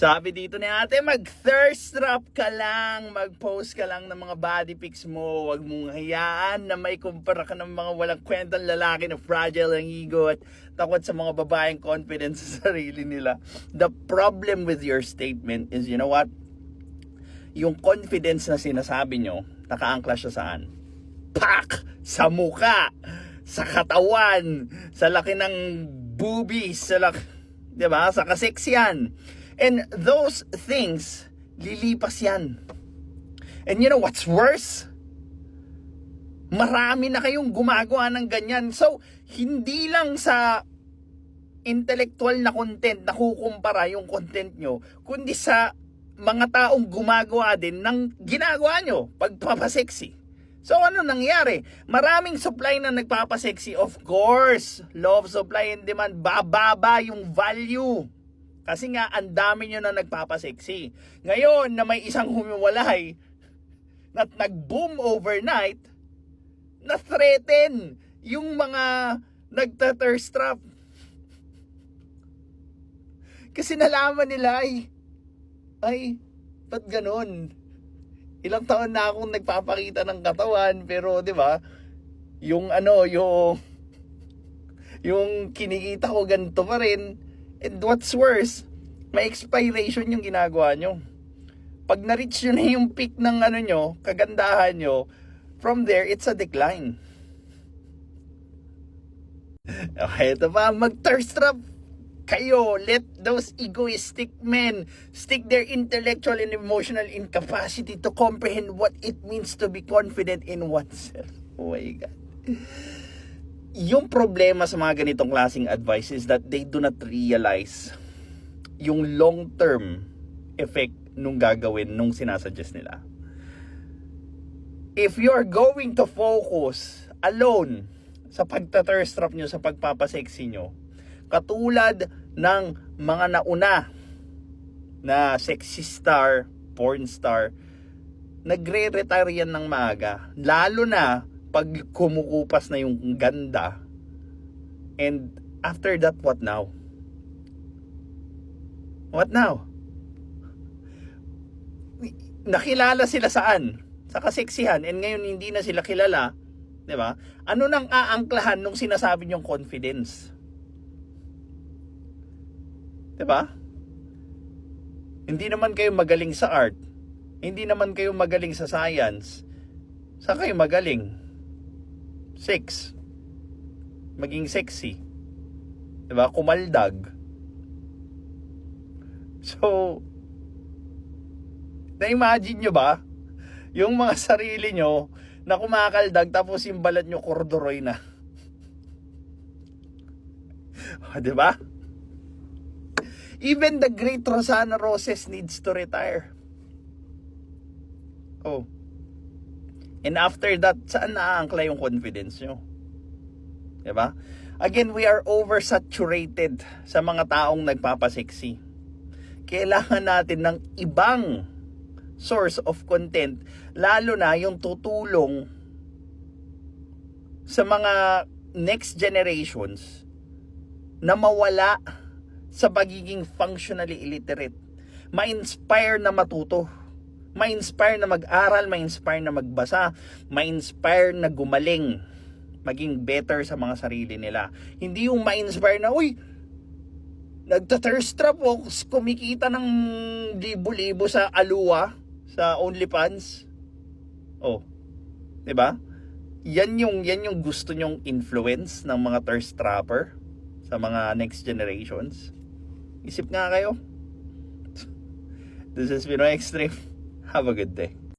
Sabi dito ni ate, mag-thirst trap ka lang, mag-post ka lang ng mga body pics mo, wag mong hayaan na may kumpara ka ng mga walang kwentang lalaki na fragile ang ego at takot sa mga babaeng confidence sa sarili nila. The problem with your statement is, you know what? Yung confidence na sinasabi nyo, nakaangkla siya saan? Pak! Sa muka! Sa katawan! Sa laki ng boobies! Sa laki, diba? Sa kaseksyan! And those things, lilipas yan. And you know what's worse? Marami na kayong gumagawa ng ganyan. So, hindi lang sa intellectual na content nakukumpara yung content nyo, kundi sa mga taong gumagawa din ng ginagawa nyo, pagpapaseksi. So, ano nangyari? Maraming supply na nagpapaseksi. Of course, law of supply and demand, bababa yung value. Kasi nga, ang dami nyo na nagpapaseksi. Ngayon, na may isang humiwalay na nag-boom overnight, na-threaten yung mga nagta-thirst trap. Kasi nalaman nila ay, ba't ganun? Ilang taon na akong nagpapakita ng katawan, pero 'di ba? Yung yung kinikita ko ganito pa rin. And what's worse, may expiration yung ginagawa nyo. Pag na-reach nyo na yung peak ng kagandahan nyo, from there, it's a decline. Okay, ito pa, mag-thirst trap kayo. Let those egoistic men stick their intellectual and emotional incapacity to comprehend what it means to be confident in oneself. Oh my God. Yung problema sa mga ganitong klaseng advice is that they do not realize yung long-term effect nung gagawin nung sinasuggest nila. If you're going to focus alone sa pagta-thirst trap nyo, sa pagpapaseksi nyo, katulad ng mga nauna na sexy star, porn star, nagre-retire yan ng maaga. Lalo na pag kumukupas na yung ganda. And after that, what now? What now? Nakilala sila saan? Sa kaseksihan. And ngayon hindi na sila kilala. 'Di ba? Ano nang aangklahan nung sinasabi niyong confidence? 'Di ba? Hindi naman kayo magaling sa art. Hindi naman kayo magaling sa science. Saan kayo magaling? Sex. Maging sexy. 'Di ba? Kumaldag. So, na-imagine nyo ba yung mga sarili nyo na kumakaldag tapos yung balat nyo corduroy na? Di ba? Even the great Rosana Roses needs to retire. Oh. And after that, saan naaangkla yung confidence nyo? Di ba? Again, we are oversaturated sa mga taong nagpapaseksi. Kailangan natin ng ibang source of content, lalo na yung tutulong sa mga next generations na mawala sa pagiging functionally illiterate. Ma-inspire na matuto, ma-inspire na mag-aral, ma-inspire na magbasa, ma-inspire na gumaling, maging better sa mga sarili nila. Hindi yung ma-inspire na, uy, nagta-thirst trap o kumikita ng libo-libo sa Alua, sa OnlyFans. Oh, 'di ba? Yan yung gusto nyong influence ng mga thirst trapper sa mga next generations. Isip nga kayo. This is Pinoy Extreme. Have a good day.